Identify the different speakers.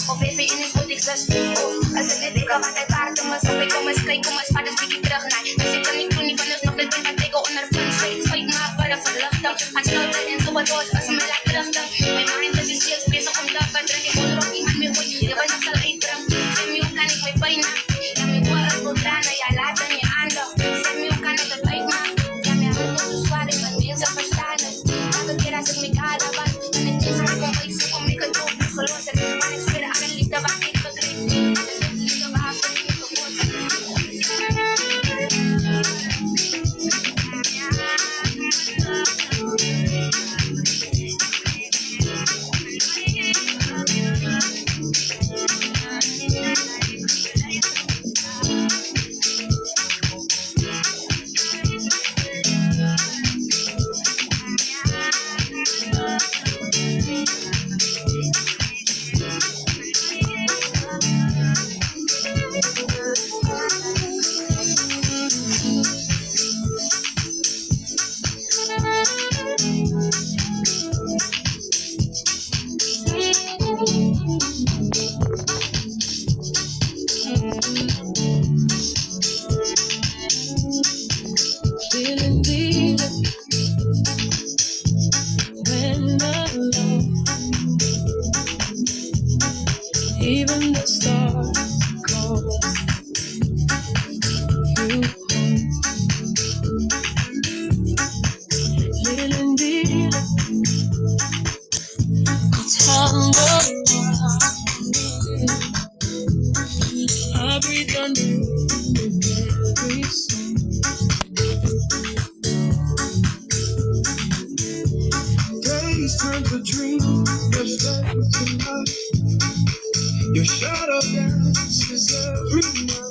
Speaker 1: O baby, in is goed, ik lust als ik dit ik al wat ik waard om mijn ik kom eens kijk, kom eens vader, spreek ik terug naar. Dus ik kan niet doen, niet van ons nog dit ben wat ik onder van steeds. Fight maak voor de verluchting. Gaan sluiten in zo'n doos als ze me laat terugden. Mijn mind is steeds bezig om te verdringen. Ik wil ook iemand meer goed, je was nog zal uitbrengen. Zeg me hoe kan ik mijn pijn maken? Ja, mijn woorden voelt tranen, ja, laat dan je aandacht. Zeg me hoe kan ik het uitmaken? Ja, mijn handen zo zwaar, ik ben mensen verstaan. Elke keer als ik me kader was, dan is het zo kom ik zo kom ik het doen. Geloof het, maar ik speel aan een liefde waar ik verdriet. Liefde waar ik niet feeling deep when alone. Even the stars call you home. Feeling deep, tender. I breathe under every song. Days turn to dreams, there's life tonight. Your shadow dances every night.